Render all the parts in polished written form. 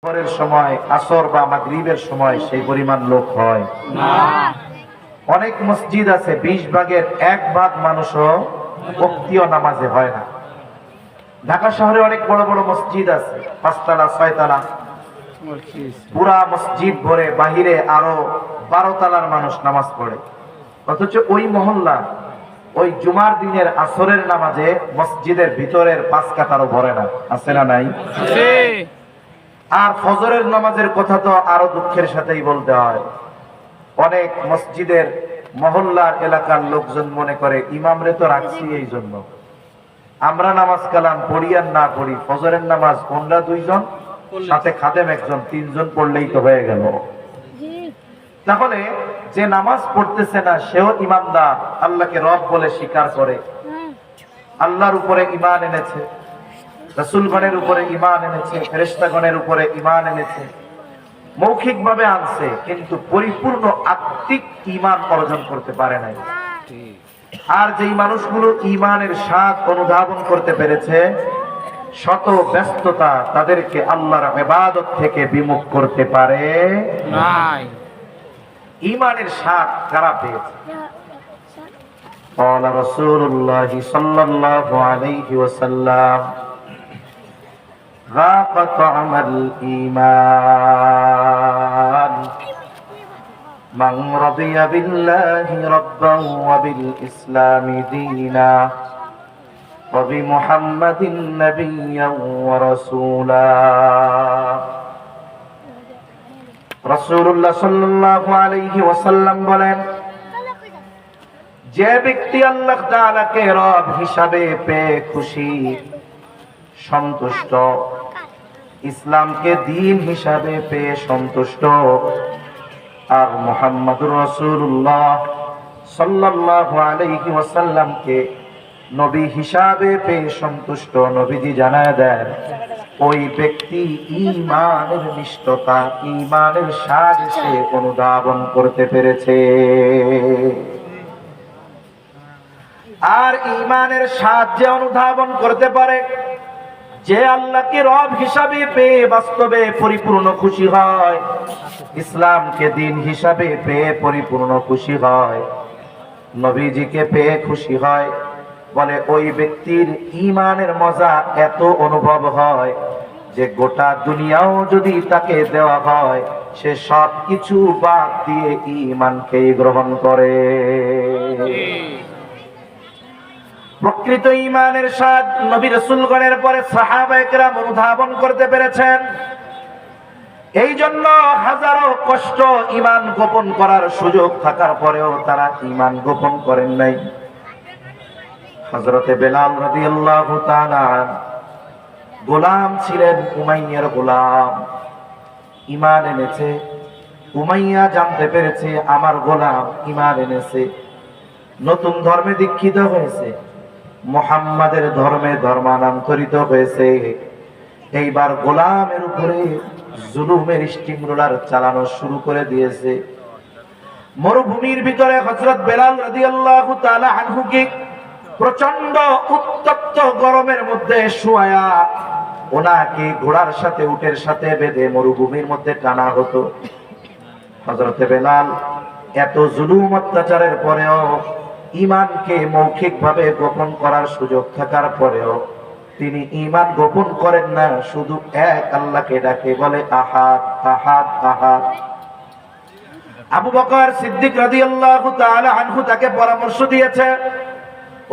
ফজরের সময়, আসর বা মাগরিবের সময় সেই পরিমাণ লোক হয় না। অনেক মসজিদ আছে 20 ভাগের 1 ভাগ মানুষও ওয়াক্তীয় নামাজে হয় না। ঢাকা শহরে অনেক বড় বড় মসজিদ আছে, 5 তলা 6 তলা, পুরা মসজিদ ভরে, বাহিরে আরো 12 তলার মানুষ নামাজ পড়ে। অথচ ওই মহল্লা ওই জুমার দিনের আসরের নামাজে মসজিদের ভিতরের 5 কাতারও ভরে না। আছে না নাই? আর ফজরের নামাজের কথা তো আরো দুঃখের সাথেই বলতে হয়। অনেক মসজিদের মহল্লার এলাকার লোকজন মনে করে ইমামরে তো রাখছি এই জন্য, আমরা নামাজ কালাম পড়ি আর না পড়ি, ফজরের নামাজ আমরা 2 জন, সাথে খাদেম 1 জন, 3 জন পড়লেই তো হয়ে গেল। তাহলে যে নামাজ পড়তেছে না সেও ইমানদার, আল্লাহকে রব বলে স্বীকার করে, আল্লাহর উপরে ঈমান এনেছে, রাসূলগণের উপরে ঈমান এনেছে, ফেরেশতাগণের উপরে ঈমান এনেছে, মৌখিক ভাবে আনছে, কিন্তু পরিপূর্ণ আত্মিক ঈমান অর্জন করতে পারে নাই। আর যেই মানুষগুলো ঈমানের স্বাদ অনুধাবন করতে পেরেছে, শত ব্যস্ততা তাদেরকে আল্লাহর ইবাদত থেকে বিমুখ করতে পারে নাই। ঈমানের স্বাদ কারা পেয়েছে? قال رسول الله صلى الله عليه وسلم ذاق طعم الإيمان من رضي بالله ربا وبالإسلام دينا وبمحمد نبيا ورسولا। রাসূলুল্লাহ সাল্লাল্লাহু আলাইহি ওয়াসাল্লাম বলেন, যে ব্যক্তি আল্লাহ তাআলাকে রব হিসাবে পেয়ে খুশি, সন্তুষ্ট, ইসলামকে দ্বীন হিসাবে পেয়ে সন্তুষ্ট, আর মুহাম্মদুর রাসূলুল্লাহ সাল্লাল্লাহু আলাইহি ওয়াসাল্লামকে নবী হিসাবে পেয়ে সন্তুষ্ট, নবীজি জানায় দেন ওই ব্যক্তি ঈমানের নিষ্ঠতা, ঈমানের স্বাদ সে অনুধাবন করতে পেরেছে। আর ঈমানের স্বাদ যে অনুধাবন করতে পারে, যে আল্লাহকে রব হিসাবে পেয়ে বাস্তবে পরিপূর্ণ খুশি হয়, ইসলামকে দ্বীন হিসাবে পেয়ে পরিপূর্ণ খুশি হয়, নবীজিকে পেয়ে খুশি হয়, বলে ওই ব্যক্তির ঈমানের মজা এত অনুভব হয় যে গোটা দুনিয়াও যদি তাকে দেওয়া হয়, সে সব কিছু বাদ দিয়ে ঈমানকে গ্রহণ করে। প্রকৃত ঈমানের স্বাদ নবী রাসূলগণের পরে সাহাবায়ে কেরাম অনুধাবন করতে পেরেছেন। এই জন্য হাজারো কষ্ট ঈমান গোপন করার সুযোগ থাকার পরেও তারা ঈমান গোপন করেন নাই। হযরতে বেলাল রাদিয়াল্লাহু তাআলা গোলাম ছিলেন, উমাইয়ার গোলাম, ঈমান এনেছে। উমাইয়া জানতে পেরেছে আমার গোলাম ঈমান এনেছে, নতুন ধর্মে দীক্ষিত হয়েছে, মুহাম্মাদের ধর্মে ধর্মান্তরিত হয়েছে। এইবার গোলামের উপরে জুলুমের স্টিম রোলার চালানো শুরু করে দিয়েছে। মরুভূমির ভিতরে হযরত বেলাল রাদিয়াল্লাহু তাআলা আনহুকে প্রচন্ড উত্তপ্ত গরমের মধ্যে শুয়ায়া ওনাকে ঘোড়ার সাথে, উটের সাথে বেঁধে মরুভূমির মধ্যে টানা হতো। হযরতে বেলাল এত জুলুম অত্যাচারের পরেও, ঈমানকে মৌখিকভাবে গোপন করার সুযোগ থাকার পরেও তিনি ঈমান গোপন করেন না, শুধু এক আল্লাহকে ডাকে, বলে আহাদ আহাদ আহাদ। আবু বকর সিদ্দিক রাদিয়াল্লাহু তাআলা আনহু তাকে পরামর্শ দিয়েছে,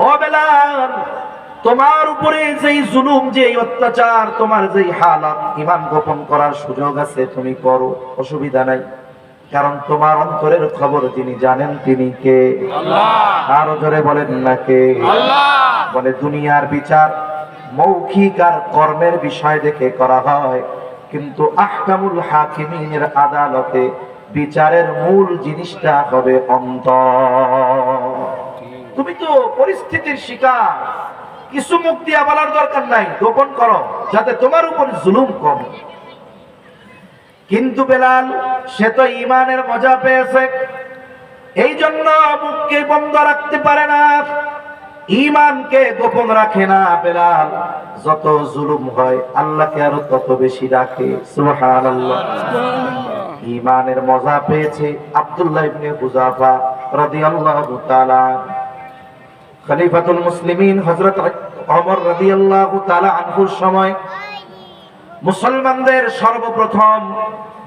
ও বেলাল, তোমার উপরে যেই জুলুম, যেই অত্যাচার, তোমার যেই হালাত, ঈমান গোপন করার সুযোগ আছে তুমি করো, অসুবিধা নাই, কারণ তোমার অন্তরের খবর যিনি জানেন তিনি কে? আল্লাহ। আরো জোরে বলেন না কে? আল্লাহ। বলে দুনিয়ার বিচার মৌখিক আর কর্মের বিষয় দেখে করা হয়, কিন্তু আহকামুল হাকিমিনের আদালতে বিচারের মূল জিনিসটা হবে অন্তর। তুমি তো পরিস্থিতির শিকার, কিছু মুখ দিয়া বলার দরকার নাই, গোপন করো যাতে তোমার উপর জুলুম কমে। কিন্তু বেলাল সে তো ঈমানের মজা পেয়েছে, এই জন্য মুখকে বন্ধ রাখতে পারে না। ঈমানকে গোপন রাখে না বেলাল, যত জুলুম হয় আল্লাহকে আরো তত বেশি ডাকে। সুবহানাল্লাহ। ঈমানের মজা পেয়েছে আব্দুল্লাহ ইবনে হুযাফা রাদিয়াল্লাহু তাআলা। খলিফাতুল মুসলিমিন হযরত ওমর রাদিয়াল্লাহু তাআলা আনহুর সময় মুসলমানদের সর্বপ্রথম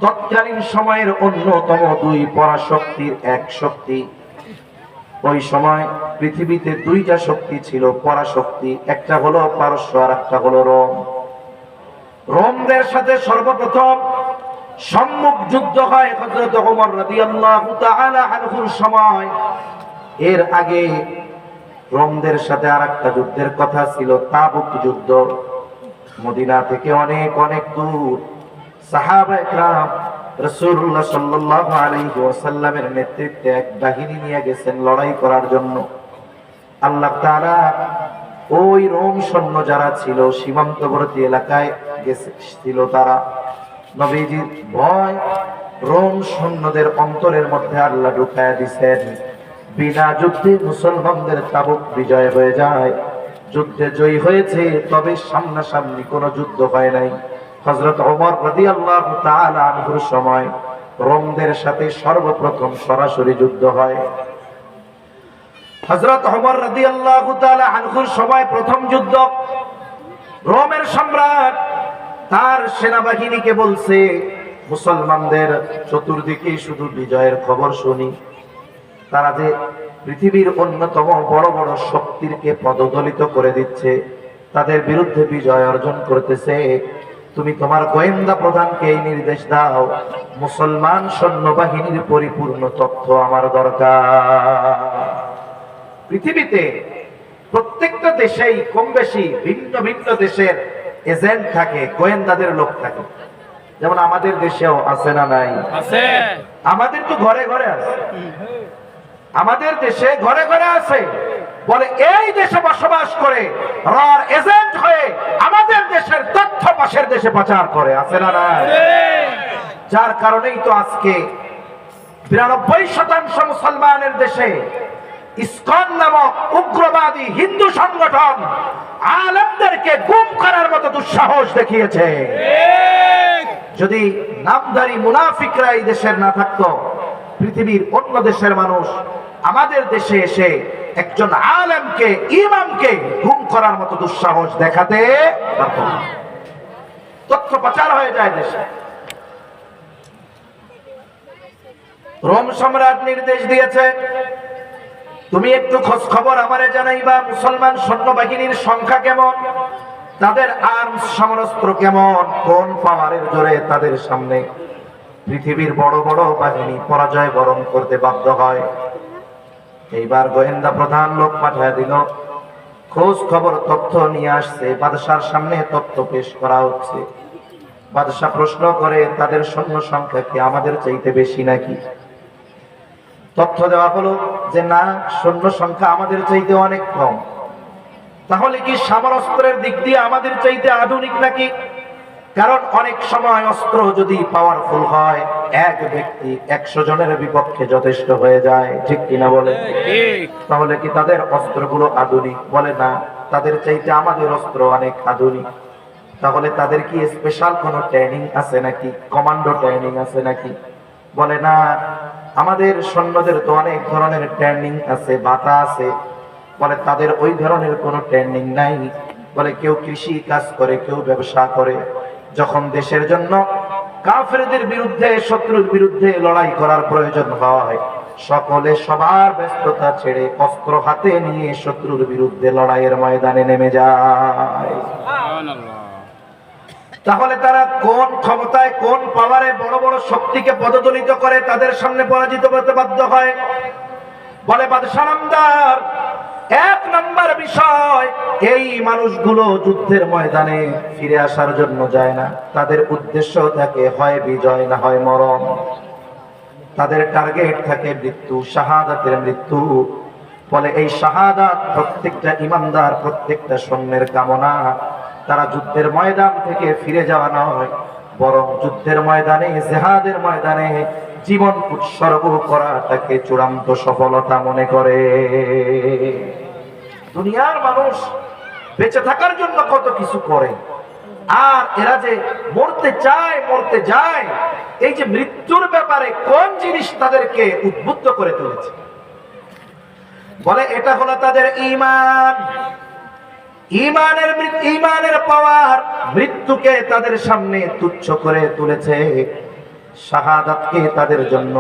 তৎকালীন সময়ের অন্যতম দুই পরাশক্তির এক শক্তি। ওই সময় পৃথিবীতে দুইটা শক্তি ছিল পরাশক্তি, একটা হলো পারস্য আর একটা হলো রোম। রোমদের সাথে সর্বপ্রথম সম্মুখ যুদ্ধ হয় হযরত ওমর রাদিয়াল্লাহু তাআলা আনহুর সময়। এর আগে রোমদের সাথে আরেকটা যুদ্ধের কথা ছিল, তাবুক যুদ্ধ। মদিনা থেকে অনেক অনেক দূর সাহাবায়ে কেরাম রাসূলুল্লাহ সাল্লাল্লাহু আলাইহি ওয়াসাল্লামের নেতৃত্বে এক বাহিনী নিয়ে গেছেন লড়াই করার জন্য। আল্লাহ তাআলা ওই রোম সৈন্য যারা ছিল সীমান্তবর্তী এলাকায় ছিল, তারা নবীজির ভয় রোম সৈন্যদের অন্তরের মধ্যে আল্লাহ ঢুকায়া দিয়েছেন। বিনা যুদ্ধে মুসলমানদের তাবুক বিজয় হয়ে যায়। যুদ্ধে জয়ী হয়েছে, তবে সামনাসামনি কোনো যুদ্ধ হয় নাই। হযরত ওমর রাদিয়াল্লাহু তাআলা আনহুর সময় রোমদের সাথে সর্বপ্রথম সরাসরি যুদ্ধ হয়। হযরত ওমর রাদিয়াল্লাহু তাআলা আনহুর সময় প্রথম যুদ্ধ। রোমের সম্রাট তার সেনাবাহিনীকে বলছে, মুসলমানদের চতুর্দিকে শুধু বিজয়ের খবর শুনি, তারা যে পৃথিবীর অন্যতম বড় বড় শক্তিকে পদদলিত করে দিচ্ছে, তাদের বিরুদ্ধে বিজয় অর্জন করতেছে। তুমি তোমার গোয়েন্দা প্রধানকে এই নির্দেশ দাও, মুসলমান সৈন্যবাহিনীর পরিপূর্ণ তথ্য আমার দরকার। পৃথিবীতে প্রত্যেকটা দেশেই কম বেশি ভিন্ন ভিন্ন দেশের এজেন্ট থাকে, গোয়েন্দাদের লোক থাকে। যেমন আমাদের দেশেও আছে না নাই? আছে। আমাদের তো ঘরে ঘরে আছে, আমাদের দেশে ঘরে ঘরে আছে। বলে এই দেশে বসবাস করে রার এজেন্ট হয়ে আমাদের দেশের তথ্য পাশের দেশে পাচার করে, আছে না নাই? যার কারণেই তো আজকে ৯২% মুসলমানের দেশে ইসকন নামক উগ্রবাদী হিন্দু সংগঠন আলেমদেরকে গুম করার মতো দুঃসাহস দেখিয়েছে। যদি নামধারী মুনাফিকরা এই দেশের না থাকতো, পৃথিবীর অন্য দেশের মানুষ আমাদের দেশে এসে একজন আলেমকে, ইমামকে গুম করার মতো দুঃসাহস দেখাতে পারত না। তথ্য পাচার হয়ে যায় দেশে। রোম সম্রাট নির্দেশ দিয়েছে, তুমি একটু খোঁজ খবর আমারে জানাইবা, মুসলমান সৈন্যবাহিনীর সংখ্যা কেমন, তাদের আর্মস সমরাস্ত্র কেমন, কোন পাওয়ারের জোরে তাদের সামনে পৃথিবীর বড় বড় বাহিনী পরাজয় বরণ করতে বাধ্য হয়। এইবার গোয়েন্দা প্রধান লোক পাঠিয়ে দিল, খোঁজ খবর তথ্য নিয়ে আসছে, বাদশার সামনে তথ্য পেশ করা হচ্ছে। বাদশা প্রশ্ন করে, তাদের সৈন্য সংখ্যা কি আমাদের চাইতে বেশি নাকি? তথ্য দেওয়া হলো যে না, সৈন্য সংখ্যা আমাদের চাইতে অনেক কম। তাহলে কি সমরাস্ত্রের দিক দিয়ে আমাদের চাইতে আধুনিক নাকি? কারণ অনেক সময় অস্ত্র যদি পাওয়ারফুল হয়, এক ব্যক্তি ১০০ জনের বিপক্ষে যথেষ্ট হয়ে যায়, ঠিক কিনা বলে? তাহলে কি তাদের অস্ত্রগুলো আধুনিক? বলে না, তাদের চাইতে আমাদের অস্ত্র অনেক আধুনিক। তাহলে তাদের কি স্পেশাল কোনো ট্রেনিং আছে নাকি, কমান্ডো ট্রেনিং আছে নাকি? বলে না, আমাদের সৈন্যদের তো অনেক ধরনের ট্রেনিং আছে, বাতা আছে। বলে তাদের ওই ধরনের কোনো ট্রেনিং নাই। বলে কেউ কৃষি কাজ করে, কেউ ব্যবসা করে। যখন দেশের জন্য কাফেরদের বিরুদ্ধে, শত্রুর বিরুদ্ধে লড়াই করার প্রয়োজন হয়, সকলে সবার ব্যস্ততা ছেড়ে অস্ত্র হাতে নিয়ে শত্রুর বিরুদ্ধে লড়াইয়ের ময়দানে নেমে যায়। তাহলে তারা কোন ক্ষমতায়, কোন পাওয়ারে বড় বড় শক্তিকে পদদলিত করে তাদের সামনে পরাজিত করতে বাধ্য হয়? বলে বাদশা নামদার, ১ নম্বর বিষয়, এই মানুষগুলো যুদ্ধের ময়দানে ফিরে আসার জন্য যায় না। তাদের উদ্দেশ্য থাকে হয় বিজয়, না হয় মরণ। তাদের টার্গেট থাকে মৃত্যু, শাহাদাতের মৃত্যু। বলে এই শাহাদাত প্রত্যেকটা ইমানদার, প্রত্যেকটা সৈন্যের কামনা। তারা যুদ্ধের ময়দান থেকে ফিরে যাওয়া নয়, বরং যুদ্ধের ময়দানে, জিহাদের ময়দানে জীবন উৎসর্গ করাটাকে চূড়ান্ত সফলতা মনে করে। দুনিয়ার মানুষ বেঁচে থাকার জন্য কত কিছু করে, আর এরা যে মরতে চায় মরতে যায়, এই যে মৃত্যুর ব্যাপারে কোন জিনিস তাদেরকে উদ্বুদ্ধ করে তুলেছে? বলে এটা হলো তাদের ঈমান। ঈমানের পাওয়ার মৃত্যুকে তাদের সামনে তুচ্ছ করে তুলেছে, শাহাদাতকে তাদের জন্য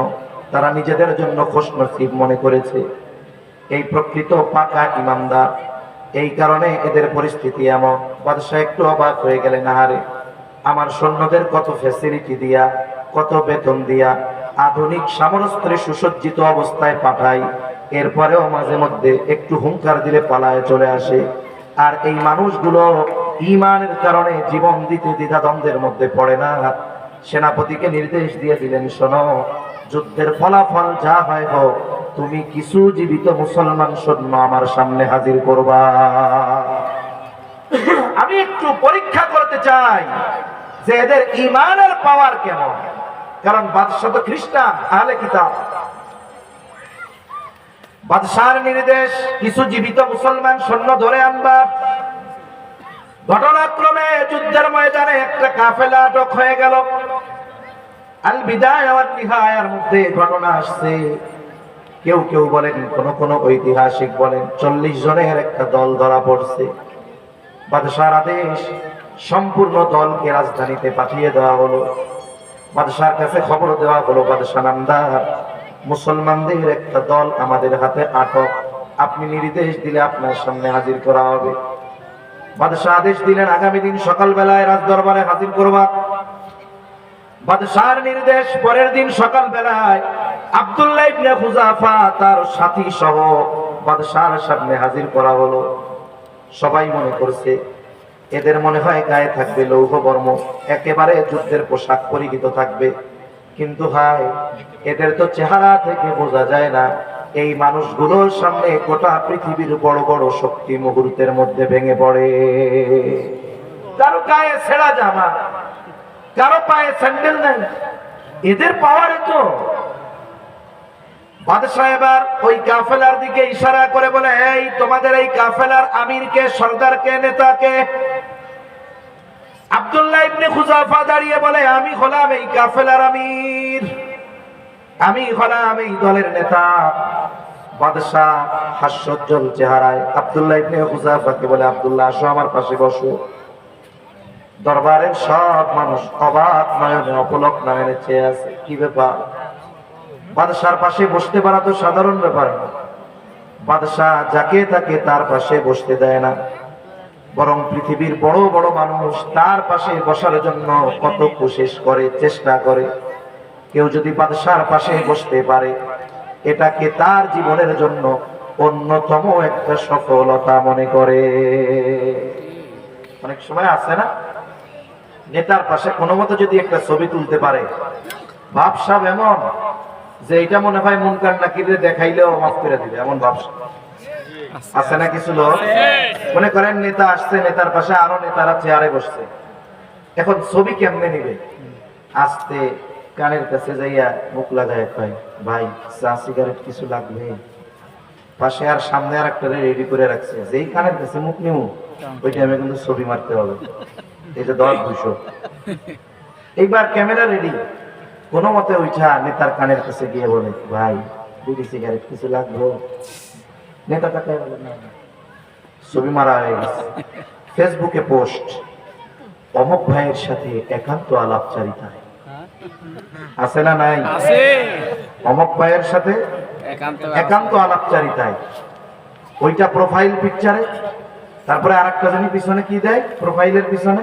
তারা নিজেদের জন্য খুশনসিব মনে করেছে। এই প্রকৃত পাকা ঈমানদার, এই কারণে এদের পরিস্থিতি এমন। বাদশাহ একটু অবাক হয়ে গেলেন, আহারে আমার সৈন্যদের কত ফ্যাসিলিটি দিয়া, কত বেতন দিয়া, আধুনিক সমরাস্ত্রে সুসজ্জিত অবস্থায় পাঠাই, এরপরেও মাঝে মধ্যে একটু হুঙ্কার দিলে পালায় চলে আসে। আর এই মানুষগুলো ঈমানের কারণে জীবন দিতে দ্বিধাদ্বন্দ্বের মধ্যে পড়ে না। সেনাপতিকে নির্দেশ দিয়ে দিলেন, শোনো, যুদ্ধের ফলাফল যা হয় হোক, তুমি কিছু জীবিত মুসলমান সৈন্য আমার সামনে হাজির করবা। আমি একটু পরীক্ষা করতে চাই যে এদের ঈমানের পাওয়ার কেমন, কারণ বাদশাহ তো খ্রিস্টান, আহলে কিতাব। বাদশার নির্দেশ, কিছু জীবিত মুসলমান সৈন্য ধরে আনবা। ঘটনাক্রমে যুদ্ধের ময়দানে একটা কাফেলা আটক হয়ে গেল। আল বিদায়া ওয়ান নিহায়ার মধ্যে ঘটনা আসছে। কেউ কেউ বলেন, কোন ঐতিহাসিক বলেন 40 জনের একটা দল ধরা পড়ছে। বাদশার আদেশ, সম্পূর্ণ দলকে রাজধানীতে পাঠিয়ে দেওয়া হলো। বাদশার কাছে খবর দেওয়া হলো, বাদশা নামদার, মুসলমানদের একটা দল আমাদের হাতে আটক, আপনি নির্দেশ দিলে আপনার সামনে হাজির করা হবে। বাদশাহ আদেশ দিলেন, আগামী দিন সকালবেলায় রাজদরবারে হাজির করবা। বাদশার নির্দেশ, পরের দিন সকালবেলায় আব্দুল্লাহ ইবনে হুযাফা তার সাথী সহ বাদশার সামনে হাজির করা হলো। সবাই মনে করছে এদের মনে হয় গায়ে থাকবে লৌহ বর্ম, একেবারে যুদ্ধের পোশাক পরিহিত থাকবে, কিন্তু হায়, এদের তো চেহারা থেকে বোঝা যায় না। এই মানুষগুলোর সামনে গোটা পৃথিবীর বড় বড় শক্তি মুহূর্তের মধ্যে ভেঙে পড়ে। কারো গায়ে ছেঁড়া জামা, কারো পায়ে স্যান্ডেল নেই, এদের পাওয়ারে তো। বাদশাহ এবার ওই কাফেলার দিকে ইশারা করে বলে, এই তোমাদের এই কাফেলার আমিরকে, সর্দারকে, নেতাকে? আব্দুল্লাহ ইবনে হুযাফা দাঁড়িয়ে বলে, আমি হলাম এই কাফেলার আমির, আমি হলাম এই দলের নেতা। বাদশাহ হাস্যোজ্জ্বল চেহারায় আব্দুল্লাহ ইবনে হুযাফাকে বলে, আব্দুল্লাহ আসো, আমার পাশে বসো। দরবারের সব মানুষ অবাক নয়নে, অপলক নয়নে চেয়ে আছে, কি ব্যাপার? বাদশার পাশে বসতে পারা তো সাধারণ ব্যাপার না। বাদশাহ যাকে তাকে তার পাশে বসতে দেয় না, বরং পৃথিবীর বড় বড় মানুষ তার পাশে বসার জন্য কত কোশিশ করে, চেষ্টা করে। কেউ যদি বাদশার পাশে বসতে পারে, এটাকে তার জীবনের জন্য অন্যতম একটা সফলতা মনে করে। অনেক সময় আছে না, নেতার পাশে কোনো মতো যদি একটা ছবি তুলতে পারে, ভাবসাব এমন যে এটা মনে হয় মুনকার নাকিরে দেখাইলেও মাফ করে দিবে, এমন ভাবসাব আছে না কিছু লোক? মনে করেন নেতা আসছে, নেতার পাশে আরো নেতারা চেয়ারে বসছে, এখন ছবি কেমনে নিবে? আসতে কানের কাছে যাইয়া মুখ লাগায় কয়, ভাই চা সিগারেট কিছু লাগবে? পাশে আর সামনে আর একটা রেডি করে রাখছে, যেই কানের কাছে মুখ নিমু ওই টাইমে কিন্তু ছবি মারতে হবে, এটা 10-200। এইবার ক্যামেরা রেডি, কোন মতে ওইটা নেতার কানের কাছে গিয়ে বলে, ভাই বিড়ি সিগারেট কিছু লাগবে? নেতা তাকায় বলে, না। ছবি মারা হয়ে গেছে। ফেসবুকে পোস্ট, অমুক ভাইয়ের সাথে একান্ত আলাপচারিতা। আছে না নাই? অমুক ভাইয়ের সাথে একান্ত আলাপচারিতায়, ওইটা প্রোফাইল পিকচারে। তারপরে আরেকটা জানি পিছনে কি দেয়, প্রোফাইলের পিছনে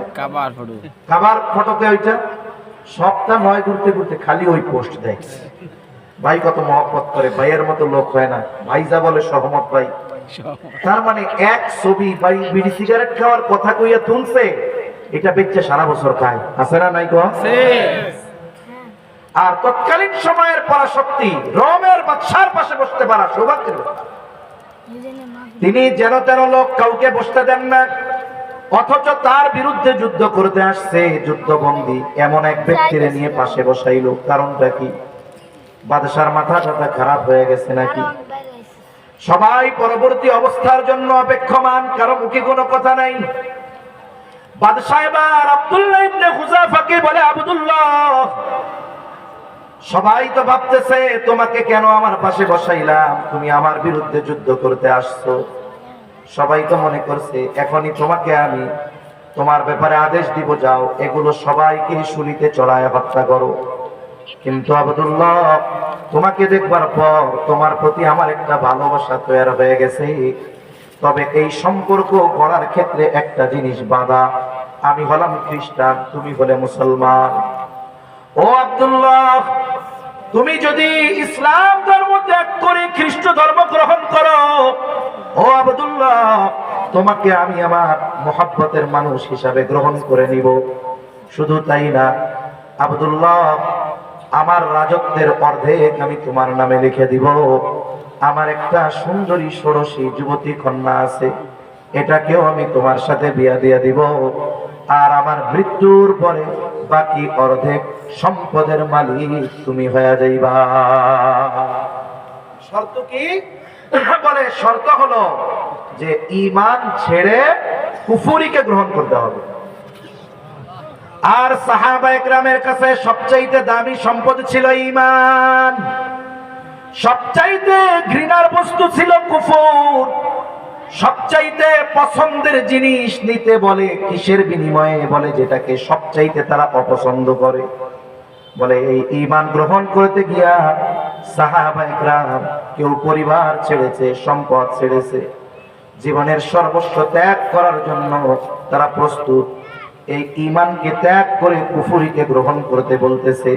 খাবার ফটোতে, ওইটা সপ্তাহ 9 ঘুরতে ঘুরতে খালি ওই পোস্ট দেয়। ভাই কত মহব্বত করে, ভাইয়ের মতো লোক হয় না, ভাই যা বলে সহমত ভাই। তার মানে এক ছবি ভাই বিড়ি সিগারেট খাওয়ার কথা কইয়া তুলছে, এটা বেচে সারা বছর খায়। আছে না নাই? আর তৎকালীন সময়ের পরাশক্তি রোমের বাদশার পাশে বসতে পারা সৌভাগ্যের কথা। তিনি যেন তেন লোক কাউকে বসতে দেন না, অথচ তার বিরুদ্ধে যুদ্ধ করতে আসছে যুদ্ধবন্দী এমন এক ব্যক্তিরে নিয়ে পাশে বসাইল। কারণটা কি? বাদশার মাথা টাথা খারাপ হয়ে গেছে নাকি? সবাই পরবর্তী অবস্থার জন্য অপেক্ষমান, কারো মুখে কোনো কথা নাই। বাদশাহ এবার আব্দুল্লাহ ইবনে হুযাফাকে বলে, আব্দুল্লাহ, সবাই তো ভাবতেছে তোমাকে কেন আমার পাশে বসাইলাম, তুমি আমার বিরুদ্ধে যুদ্ধ করতে আসছো। সবাই তো মনে করছে এখনই তোমাকে আমি তোমার ব্যাপারে আদেশ দিব, যাও এগুলো সবাইকে শুলিতে চড়ায় হত্যা করো। কিন্তু আব্দুল্লাহ, তোমাকে দেখবার পর তোমার প্রতি আমার একটা ভালোবাসা তৈরি হয়ে গেছে। তবে এই সম্পর্ক গড়ার ক্ষেত্রে একটা জিনিস বাধা, আমি হলাম খ্রিস্টান, তুমি হলে মুসলমান। ও আব্দুল্লাহ, তুমি যদি ইসলাম ধর্ম ত্যাগ করে খ্রিস্ট ধর্ম গ্রহণ করো, ও আব্দুল্লাহ, তোমাকে আমি আমার মুহাব্বতের মানুষ হিসাবে গ্রহণ করে নিব। শুধু তাই না আব্দুল্লাহ, আমার রাজত্বের অর্ধেক আমি তোমার নামে লিখে দিব। আমার একটা সুন্দরী ষোড়শী যুবতী কন্যা আছে, এটাকেও আমি তোমার সাথে বিয়া দিয়ে দিব। আর আমার মৃত্যুর পরে বাকি অর্ধেক সম্পদের মালিক তুমি হয়ে যাইবা। শর্ত কি? বলে শর্ত হলো যে ঈমান ছেড়ে কুফরিকে গ্রহণ করতে হবে। আর সাহাবায়ে কেরামের কাছে সবচাইতে দামি সম্পদ ছিল ঈমান, সবচাইতে ঘৃণার বস্তু ছিল কুফর, সবচাইতে পছন্দের জিনিস নিতে বলে কিসের বিনিময়ে, বলে যেটাকে সবচাইতে তারা অপছন্দ করে। বলে এই ঈমান গ্রহণ করতে গিয়া সাহাবায়ে কেরাম কেউ পরিবার ছেড়েছে, সম্পদ ছেড়েছে, জীবনের সর্বস্ব ত্যাগ করার জন্য তারা প্রস্তুত। এই ঈমানকে ত্যাগ করে কুফরিকে গ্রহণ করতে বলতেছে।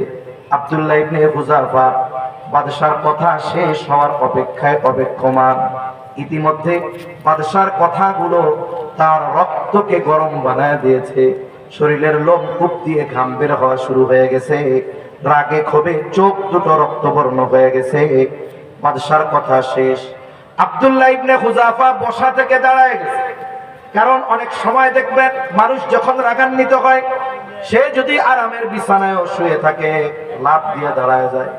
আব্দুল্লাহ ইবনে হুযাফা বাদশার কথা শেষ হওয়ার অপেক্ষায় অপেক্ষমান। ইতিমধ্যে বাদশার কথাগুলো তার রক্তকে গরম বানায় দিয়েছে, শরীরের লোম কূপ দিয়ে ঘাম বের হওয়া শুরু হয়ে গেছে, রাগে ক্ষোভে চোখ দুটো রক্তবর্ণ হয়ে গেছে। বাদশার কথা শেষ, আব্দুল্লাহ ইবনে হুযাফা বসা থেকে দাঁড়ায় গেছে। কারণ অনেক সময় দেখবেন মানুষ যখন রাগান্বিত হয়, সে যদি আরামের বিছানায় শুয়ে থাকে লাফ দিয়ে দাঁড়ায় যায়,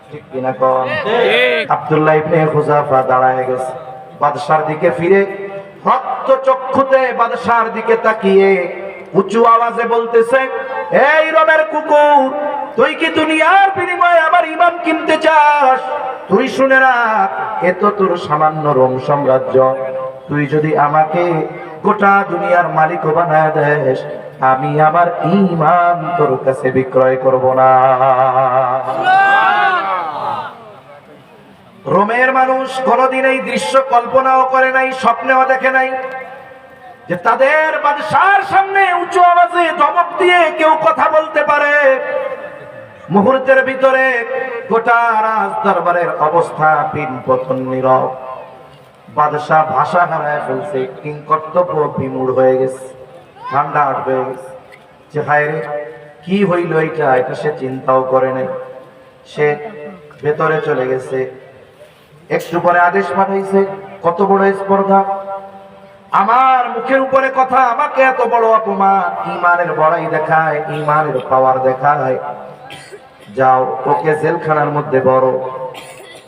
ঠিক কিনা কোন? আব্দুল্লাহ ইবনে হুযাফা দাঁড়ায় গেছে, বাদশার দিকে ফিরে রক্ত চক্ষুতে বাদশার দিকে তাকিয়ে উঁচু আওয়াজে বলতেছে, এই রবের কুকুর, তুই কি দুনিয়ার বিনিময়ে আমার ঈমান কিনতে চাস? তুই শুনে রাখ, এ তো তোর সামান্য রোম সাম্রাজ্য, তুই যদি আমাকে গোটা দুনিয়ার মালিক বানায় দেস, আমি আমার ঈমান তোর কাছে বিক্রয় করব না। রোমের মানুষ কোনদিন এই দৃশ্য কল্পনাও করে নাই, স্বপ্নেও দেখে নাই যে তাদের বাদশার সামনে উঁচু আওয়াজে ধমক দিয়ে কেউ কথা বলতে পারে। মুহূর্তের ভিতরে গোটা রাজ দরবারের অবস্থা পিন পতন নীরব। বাদশাহ ভাষা হারায় ফেলছে, কিংকর্তব্য বিমূঢ় হয়ে গেছে, ঠান্ডা হয়ে গেছে যে হায় রে কি হইল এটা সে চিন্তাও করে নাই। সে ভেতরে চলে গেছে। একটু পরে আদেশ পাঠাইছে, কত বড় স্পর্ধা, আমার মুখের উপরে কথা, আমাকে এত বড় অপমান, ঈমানের বড়াই দেখায়, ঈমানের পাওয়ার দেখায়, যাও ওকে জেলখানার মধ্যে বড়,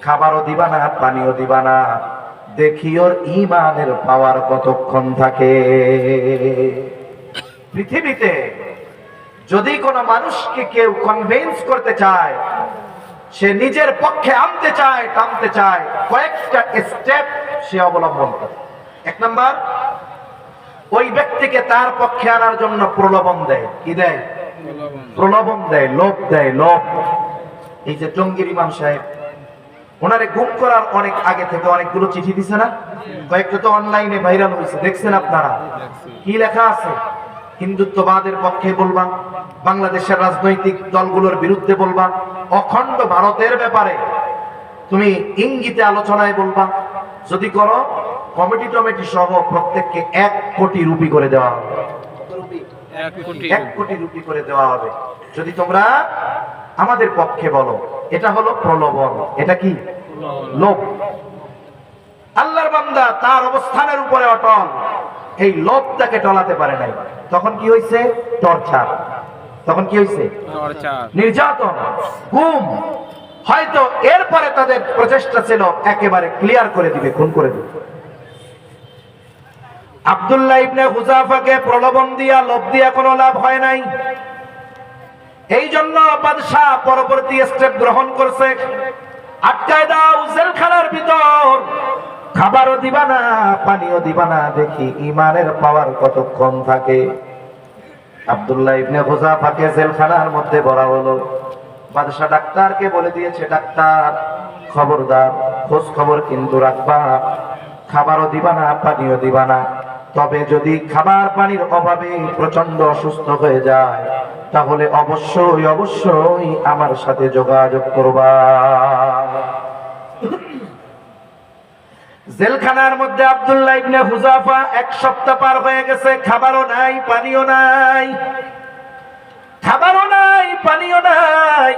খাবারও দিবা না, পানিও দিবা না, দেখি ওর ঈমানের পাওয়ার কতক্ষণ থাকে। পৃথিবীতে যদি কোনো মানুষকে কেউ কনভিন্স করতে চায়, সে নিজের পক্ষে আনতে চায়, টানতে চায়, কয়েকটা স্টেপ সে অবলম্বন করে। এক নাম্বার, ওই ব্যক্তিকে তার পক্ষে আনার জন্য প্রলোভন দেয়। কি দেয়? প্রলোভন দেয়, লোভ দেয়, লোভ। এই যে জঙ্গির ইমাম সাহেব, ওনারে গুম করার অনেক আগে থেকে অনেকগুলো চিঠি দিছে না? কয়েকটা তো অনলাইনে ভাইরাল হয়েছে, দেখছেন আপনারা? কি লেখা আছে? হিন্দুত্ববাদের পক্ষে বলবা, বাংলাদেশের রাজনৈতিক দলগুলোর বিরুদ্ধে বলবা, অখণ্ড ভারতের ব্যাপারে তুমি ইঙ্গিতে আলোচনায় বলবা। যদি করো, কমিটি সহ প্রত্যেককে 1 কোটি রুপি করে দেওয়া হবে। 1 কোটি রুপি করে দেওয়া হবে যদি তোমরা আমাদের পক্ষে বলো। এটা হলো প্রলোভন। এটা কি? লোভ। আল্লাহর বান্দা তার অবস্থানের উপরে অটল, এই লোভটাকে টলাতে পারে নাই। তখন কি হয়েছে? টর্চার। তখন কি হয়েছে? নির্যাতন, গুম, হয়তো এরপরে তাদের প্রচেষ্টা ছিল একেবারে ক্লিয়ার করে দিবে, খুন করে দিবে। আব্দুল্লাহ ইবনে হুযাফাকে প্রলোভন দিয়া, লোভ দিয়া কোনো লাভ হয় নাই। এই জন্য বাদশাহ পরবর্তী স্টেপ গ্রহণ করছে, আটকায় দাও জেলখানার ভিতর, খাবারও দিবা না, পানিও দিবা না, দেখি ইমানের পাওয়ার কতক্ষণ থাকে। আব্দুল্লাহ ইবনে হুযাফাকে জেলখানার মধ্যে ভরা হলো। বাদশাহ ডাক্তারকে বলে দিয়েছে, ডাক্তার খবরদার, খোঁজ খবর কিন্তু রাখবা, খাবারও দিবা না, পানিও দিবা না, তবে যদি খাবার পানির অভাবে প্রচন্ড অসুস্থ হয়ে যায় তাহলে অবশ্যই অবশ্যই আমার সাথে যোগাযোগ করবা। জেলখানার মধ্যে আব্দুল্লাহ ইবনে হুযাফা 1 সপ্তাহ পার হয়ে গেছে, খাবারও নাই, পানিও নাই, খাবারও নাই, পানিও নাই।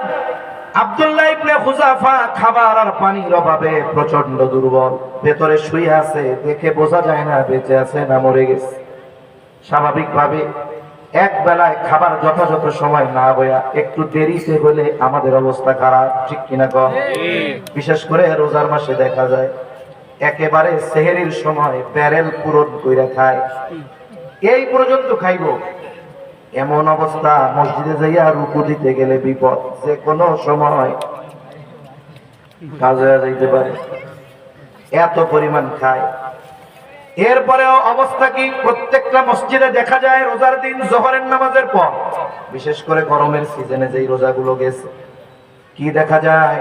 আব্দুল্লাহ ইবনে হুযাফা খাবার আর পানির অভাবে প্রচন্ড দুর্বল, ভেতরে শুয়ে আছে, দেখে বোঝা যায় না বেঁচে আছে না মরে গেছে। স্বাভাবিকভাবে এক বেলায় খাবার যথাযথ সময় না হইয়া একটু দেরিতে হলে আমাদের অবস্থা খারাপ, ঠিক কিনা কম? বিশেষ করে রোজার মাসে দেখা যায় একেবারে সেহরির সময় ব্যারেল পূরণ কইরা খায়, এই পর্যন্ত খাইবো, এমন অবস্থা মসজিদে যাইয়া রুকু দিতে গেলে বিপদ, যে কোনো সময় কাজ হয়ে যাইতে পারে, এত পরিমাণ খায়। এরপরেও অবস্থা কি? প্রত্যেকটা মসজিদে দেখা যায় রোজার দিন জোহরের নামাজের পর, বিশেষ করে গরমের সিজনে যেই রোজাগুলো গেছে, কি দেখা যায়?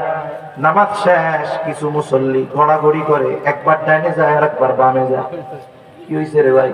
নামাজ শেষ কিছু মুসল্লি গড়াগড়ি করে, একবার ডাইনে যায় আর একবার বামে যায়। কি হয়েছে রে ভাই?